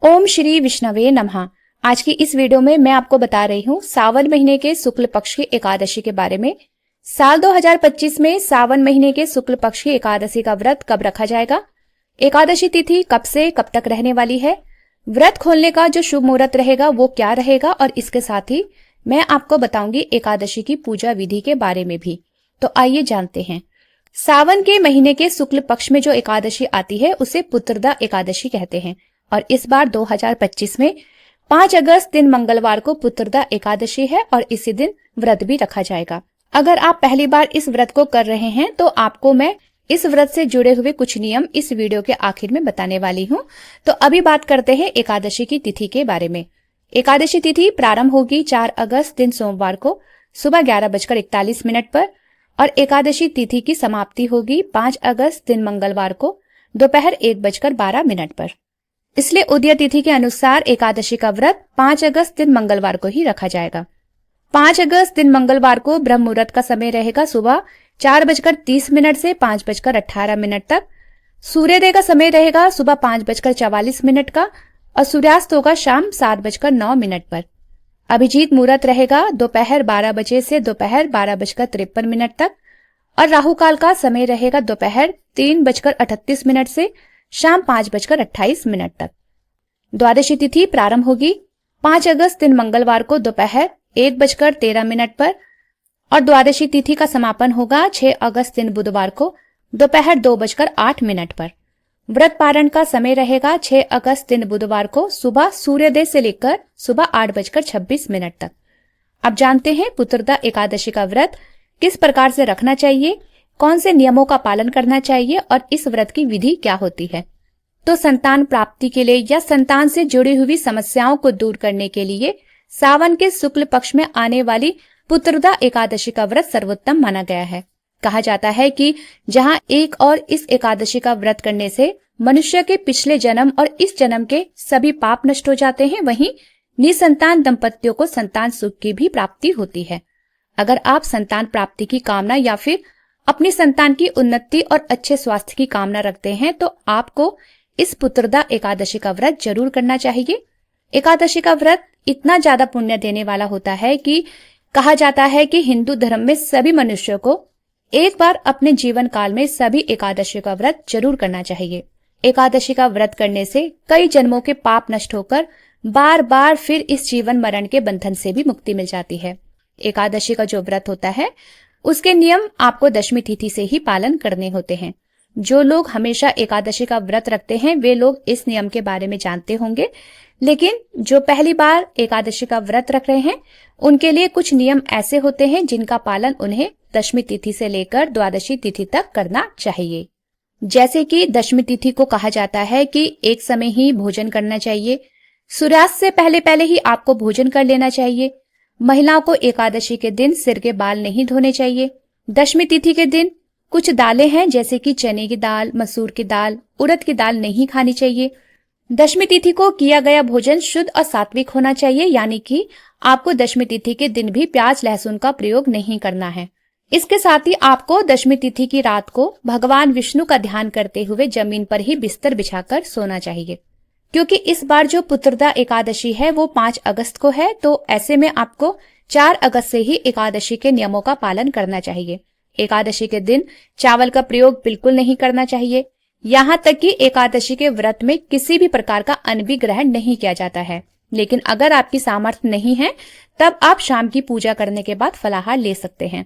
ओम श्री विष्णवे नमः। आज की इस वीडियो में मैं आपको बता रही हूँ सावन महीने के शुक्ल पक्ष की एकादशी के बारे में। साल 2025 में सावन महीने के शुक्ल पक्ष की एकादशी का व्रत कब रखा जाएगा, एकादशी तिथि कब से कब तक रहने वाली है, व्रत खोलने का जो शुभ मुहूर्त रहेगा वो क्या रहेगा, और इसके साथ ही मैं आपको बताऊंगी एकादशी की पूजा विधि के बारे में भी। तो आइए जानते हैं। सावन के महीने के शुक्ल पक्ष में जो एकादशी आती है उसे पुत्रदा एकादशी कहते हैं, और इस बार 2025 में 5 अगस्त दिन मंगलवार को पुत्रदा एकादशी है और इसी दिन व्रत भी रखा जाएगा। अगर आप पहली बार इस व्रत को कर रहे हैं तो आपको मैं इस व्रत से जुड़े हुए कुछ नियम इस वीडियो के आखिर में बताने वाली हूँ। तो अभी बात करते हैं एकादशी की तिथि के बारे में। एकादशी तिथि प्रारंभ होगी 4 अगस्त दिन सोमवार को सुबह 11:41 पर और एकादशी तिथि की समाप्ति होगी 5 अगस्त दिन मंगलवार को दोपहर 1:12 पर। इसलिए उदय तिथि के अनुसार एकादशी का व्रत 5 अगस्त दिन मंगलवार को ही रखा जाएगा। 5 अगस्त दिन मंगलवार को ब्रह्म मुहूर्त का समय रहेगा सुबह 4:30 से 5:18 तक। सूर्योदय का समय रहेगा सुबह 5:44 का और सूर्यास्त होगा शाम 7:09 पर। अभिजीत मुहूर्त रहेगा दोपहर 12 बजे से दोपहर 12:53 तक और राहु काल का समय रहेगा दोपहर 3:38 से शाम 5:28 तक। द्वादशी तिथि प्रारंभ होगी 5 अगस्त दिन मंगलवार को दोपहर 1:13 पर और द्वादशी तिथि का समापन होगा 6 अगस्त दिन बुधवार को दोपहर 2:08 पर। व्रत पारण का समय रहेगा 6 अगस्त दिन बुधवार को सुबह सूर्योदय से लेकर सुबह 8:26 तक। अब जानते हैं पुत्रदा एकादशी का व्रत किस प्रकार से रखना चाहिए, कौन से नियमों का पालन करना चाहिए और इस व्रत की विधि क्या होती है। तो संतान प्राप्ति के लिए या संतान से जुड़ी हुई समस्याओं को दूर करने के लिए सावन के शुक्ल पक्ष में आने वाली पुत्रदा एकादशी का व्रत सर्वोत्तम माना गया है। कहा जाता है कि जहां एक और इस एकादशी का व्रत करने से मनुष्य के पिछले जन्म और इस जन्म के सभी पाप नष्ट हो जाते हैं, वहीं निसंतान दंपतियों को संतान सुख की भी प्राप्ति होती है। अगर आप संतान प्राप्ति की कामना या फिर अपनी संतान की उन्नति और अच्छे स्वास्थ्य की कामना रखते हैं तो आपको इस पुत्रदा एकादशी का व्रत जरूर करना चाहिए। एकादशी का व्रत इतना ज्यादा पुण्य देने वाला होता है कि कहा जाता है कि हिंदू धर्म में सभी मनुष्यों को एक बार अपने जीवन काल में सभी एकादशी का व्रत जरूर करना चाहिए। एकादशी का व्रत करने से कई जन्मों के पाप नष्ट होकर बार बार फिर इस जीवन मरण के बंधन से भी मुक्ति मिल जाती है। एकादशी का जो व्रत होता है उसके नियम आपको दशमी तिथि से ही पालन करने होते हैं। जो लोग हमेशा एकादशी का व्रत रखते हैं वे लोग इस नियम के बारे में जानते होंगे, लेकिन जो पहली बार एकादशी का व्रत रख रहे हैं उनके लिए कुछ नियम ऐसे होते हैं जिनका पालन उन्हें दशमी तिथि से लेकर द्वादशी तिथि तक करना चाहिए। जैसे कि दशमी तिथि को कहा जाता है कि एक समय ही भोजन करना चाहिए, सूर्यास्त से पहले पहले ही आपको भोजन कर लेना चाहिए। महिलाओं को एकादशी के दिन सिर के बाल नहीं धोने चाहिए। दशमी तिथि के दिन कुछ दालें हैं जैसे कि चने की दाल, मसूर की दाल, उड़द की दाल नहीं खानी चाहिए। दशमी तिथि को किया गया भोजन शुद्ध और सात्विक होना चाहिए, यानी कि आपको दशमी तिथि के दिन भी प्याज लहसुन का प्रयोग नहीं करना है। इसके साथ ही आपको दशमी तिथि की रात को भगवान विष्णु का ध्यान करते हुए जमीन पर ही बिस्तर बिछाकर सोना चाहिए। क्योंकि इस बार जो पुत्रदा एकादशी है वो 5 अगस्त को है, तो ऐसे में आपको 4 अगस्त से ही एकादशी के नियमों का पालन करना चाहिए। एकादशी के दिन चावल का प्रयोग बिल्कुल नहीं करना चाहिए। यहाँ तक कि एकादशी के व्रत में किसी भी प्रकार का अन्न भी ग्रहण नहीं किया जाता है। लेकिन अगर आपकी सामर्थ्य नहीं है तब आप शाम की पूजा करने के बाद फलाहार ले सकते हैं।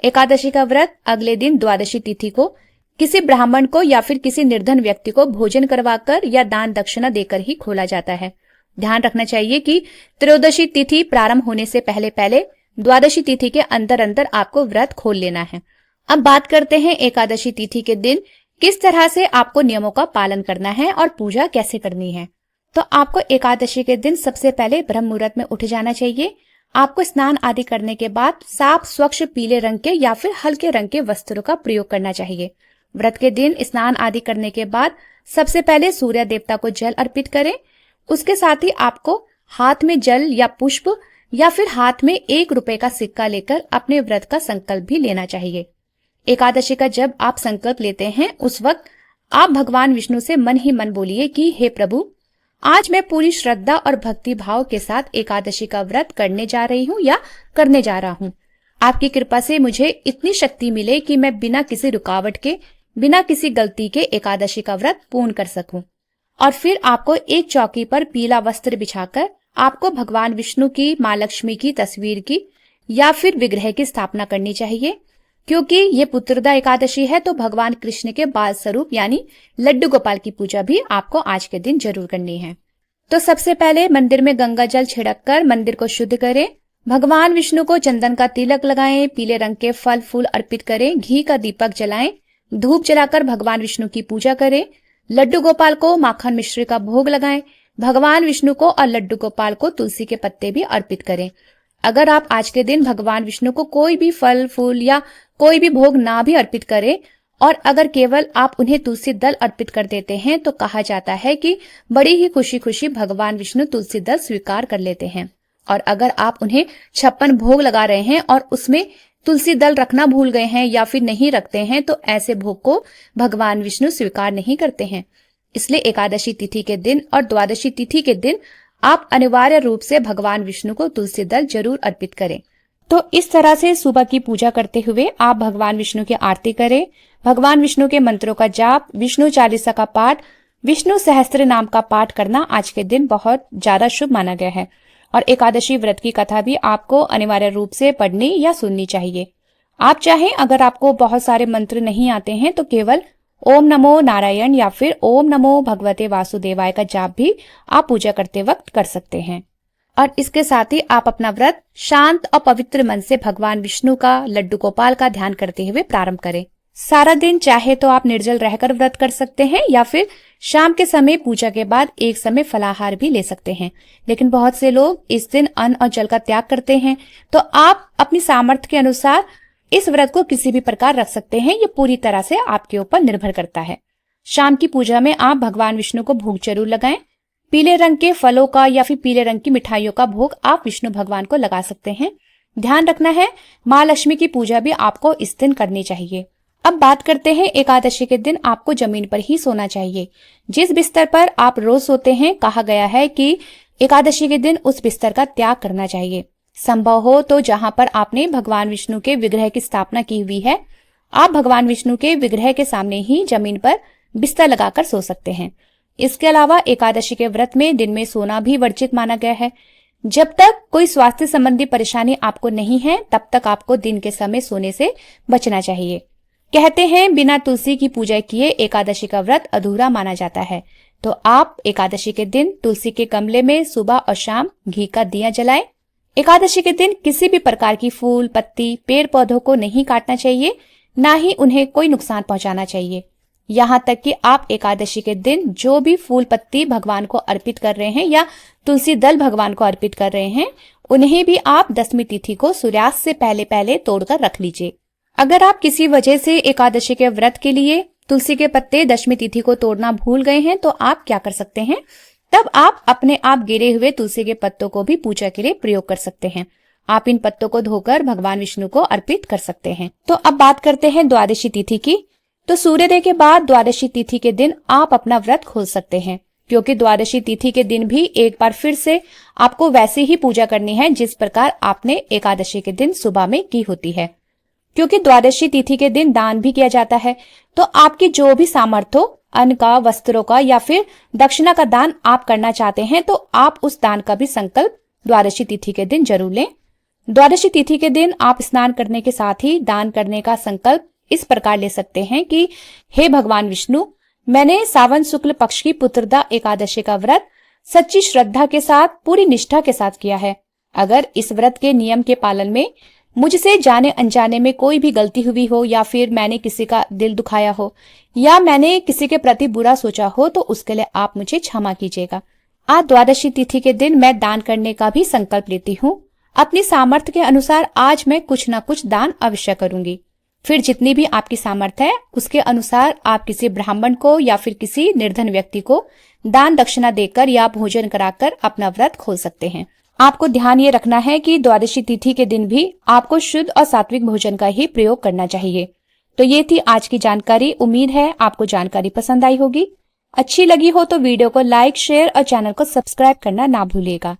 एकादशी का व्रत अगले दिन द्वादशी तिथि को किसी ब्राह्मण को या फिर किसी निर्धन व्यक्ति को भोजन करवाकर या दान दक्षिणा देकर ही खोला जाता है। ध्यान रखना चाहिए कि त्रयोदशी तिथि प्रारंभ होने से पहले पहले द्वादशी तिथि के अंदर अंदर आपको व्रत खोल लेना है। अब बात करते हैं एकादशी तिथि के दिन किस तरह से आपको नियमों का पालन करना है और पूजा कैसे करनी है। तो आपको एकादशी के दिन सबसे पहले ब्रह्म मुहूर्त में उठ जाना चाहिए। आपको स्नान आदि करने के बाद साफ स्वच्छ पीले रंग के या फिर हल्के रंग के वस्त्रों का प्रयोग करना चाहिए। व्रत के दिन स्नान आदि करने के बाद सबसे पहले सूर्य देवता को जल अर्पित करें। उसके साथ ही आपको हाथ में जल या पुष्प या फिर हाथ में 1 रुपए का सिक्का लेकर अपने व्रत का संकल्प भी लेना चाहिए। एकादशी का जब आप संकल्प लेते हैं उस वक्त आप भगवान विष्णु से मन ही मन बोलिए कि हे प्रभु, आज मैं पूरी श्रद्धा और भक्ति भाव के साथ एकादशी का व्रत करने जा रही हूँ या करने जा रहा हूँ। आपकी कृपा से मुझे इतनी शक्ति मिले कि मैं बिना किसी रुकावट के, बिना किसी गलती के एकादशी का व्रत पूर्ण कर सकूं। और फिर आपको एक चौकी पर पीला वस्त्र बिछाकर आपको भगवान विष्णु की, माँ लक्ष्मी की तस्वीर की या फिर विग्रह की स्थापना करनी चाहिए। क्योंकि ये पुत्रदा एकादशी है तो भगवान कृष्ण के बाल स्वरूप यानी लड्डू गोपाल की पूजा भी आपको आज के दिन जरूर करनी है। तो सबसे पहले मंदिर में गंगा जल छिड़ककर मंदिर को शुद्ध करें। भगवान विष्णु को चंदन का तिलक लगाएं, पीले रंग के फल फूल अर्पित करें, घी का दीपक जलाएं, धूप जलाकर भगवान विष्णु की पूजा करें। लड्डू गोपाल को माखन मिश्री का भोग लगाएं। भगवान विष्णु को और लड्डू गोपाल को तुलसी के पत्ते भी अर्पित करें। अगर आप आज के दिन भगवान विष्णु को कोई भी फल फूल या कोई भी भोग ना भी अर्पित करें और अगर केवल आप उन्हें तुलसी दल अर्पित कर देते हैं तो कहा जाता है कि बड़ी ही खुशी खुशी भगवान विष्णु तुलसी दल स्वीकार कर लेते हैं। और अगर आप उन्हें 56 भोग लगा रहे हैं और उसमें तुलसी दल रखना भूल गए हैं या फिर नहीं रखते हैं तो ऐसे भोग को भगवान विष्णु स्वीकार नहीं करते हैं। इसलिए एकादशी तिथि के दिन और द्वादशी तिथि के दिन आप अनिवार्य रूप से भगवान विष्णु को तुलसी दल जरूर अर्पित करें। तो इस तरह से सुबह की पूजा करते हुए आप भगवान विष्णु की आरती करें, भगवान विष्णु के मंत्रों का जाप, विष्णु चालीसा का पाठ, विष्णु सहस्त्र नाम का पाठ करना आज के दिन बहुत ज्यादा शुभ माना गया है। और एकादशी व्रत की कथा भी आपको अनिवार्य रूप से पढ़नी या सुननी चाहिए। आप चाहें अगर आपको बहुत सारे मंत्र नहीं आते हैं तो केवल ओम नमो नारायण या फिर ओम नमो भगवते वासुदेवाय का जाप भी आप पूजा करते वक्त कर सकते हैं। और इसके साथ ही आप अपना व्रत शांत और पवित्र मन से भगवान विष्णु का, लड्डू गोपाल का ध्यान करते हुए प्रारंभ करें। सारा दिन चाहे तो आप निर्जल रहकर व्रत कर सकते हैं या फिर शाम के समय पूजा के बाद एक समय फलाहार भी ले सकते हैं। लेकिन बहुत से लोग इस दिन अन्न और जल का त्याग करते हैं, तो आप अपनी सामर्थ्य के अनुसार इस व्रत को किसी भी प्रकार रख सकते हैं। ये पूरी तरह से आपके ऊपर निर्भर करता है। शाम की पूजा में आप भगवान विष्णु को भोग जरूर लगाएं। पीले रंग के फलों का या फिर पीले रंग की मिठाइयों का भोग आप विष्णु भगवान को लगा सकते हैं। ध्यान रखना है, माँ लक्ष्मी की पूजा भी आपको इस दिन करनी चाहिए। अब बात करते हैं एकादशी के दिन आपको जमीन पर ही सोना चाहिए। जिस बिस्तर पर आप रोज सोते हैं, कहा गया है कि एकादशी के दिन उस बिस्तर का त्याग करना चाहिए। संभव हो तो जहां पर आपने भगवान विष्णु के विग्रह की स्थापना की हुई है, आप भगवान विष्णु के विग्रह के सामने ही जमीन पर बिस्तर लगाकर सो सकते हैं। इसके अलावा एकादशी के व्रत में दिन में सोना भी वर्जित माना गया है। जब तक कोई स्वास्थ्य संबंधी परेशानी आपको नहीं है तब तक आपको दिन के समय सोने से बचना चाहिए। कहते हैं बिना तुलसी की पूजा किए एकादशी का व्रत अधूरा माना जाता है। तो आप एकादशी के दिन तुलसी के गमले में सुबह और शाम घी का दिया जलाएं। एकादशी के दिन किसी भी प्रकार की फूल, पत्ती, पेड़ पौधों को नहीं काटना चाहिए, ना ही उन्हें कोई नुकसान पहुंचाना चाहिए। यहाँ तक कि आप एकादशी के दिन जो भी फूल पत्ती भगवान को अर्पित कर रहे हैं या तुलसी दल भगवान को अर्पित कर रहे हैं, उन्हें भी आप दशमी तिथि को सूर्यास्त से पहले पहले तोड़कर रख लीजिए। अगर आप किसी वजह से एकादशी के व्रत के लिए तुलसी के पत्ते दशमी तिथि को तोड़ना भूल गए हैं तो आप क्या कर सकते हैं, तब आप अपने आप गिरे हुए तुलसी के पत्तों को भी पूजा के लिए प्रयोग कर सकते हैं। आप इन पत्तों को धोकर भगवान विष्णु को अर्पित कर सकते हैं। तो अब बात करते हैं द्वादशी तिथि की। तो सूर्योदय के बाद द्वादशी तिथि के दिन आप अपना व्रत खोल सकते हैं, क्योंकि द्वादशी तिथि के दिन भी एक बार फिर से आपको वैसी ही पूजा करनी है जिस प्रकार आपने एकादशी के दिन सुबह में की होती है। क्योंकि द्वादशी तिथि के दिन दान भी किया जाता है, तो आपकी जो भी सामर्थ्य हो, अन्न का, वस्त्रों का या फिर दक्षिणा का दान आप करना चाहते हैं तो आप उस दान का भी संकल्प द्वादशी तिथि के दिन जरूर लें। द्वादशी तिथि के दिन आप स्नान करने के साथ ही दान करने का संकल्प इस प्रकार ले सकते हैं कि हे भगवान विष्णु, मैंने सावन शुक्ल पक्ष की पुत्रदा एकादशी का व्रत सच्ची श्रद्धा के साथ, पूरी निष्ठा के साथ किया है। अगर इस व्रत के नियम के पालन में मुझसे जाने अनजाने में कोई भी गलती हुई हो या फिर मैंने किसी का दिल दुखाया हो या मैंने किसी के प्रति बुरा सोचा हो तो उसके लिए आप मुझे क्षमा कीजिएगा। आज द्वादशी तिथि के दिन मैं दान करने का भी संकल्प लेती हूँ। अपनी सामर्थ्य के अनुसार आज मैं कुछ न कुछ दान अवश्य करूंगी। फिर जितनी भी आपकी सामर्थ्य है उसके अनुसार आप किसी ब्राह्मण को या फिर किसी निर्धन व्यक्ति को दान दक्षिणा देकर या भोजन कराकर अपना व्रत खोल सकते हैं। आपको ध्यान ये रखना है कि द्वादशी तिथि के दिन भी आपको शुद्ध और सात्विक भोजन का ही प्रयोग करना चाहिए। तो ये थी आज की जानकारी। उम्मीद है आपको जानकारी पसंद आई होगी। अच्छी लगी हो तो वीडियो को लाइक, शेयर और चैनल को सब्सक्राइब करना ना भूलिएगा।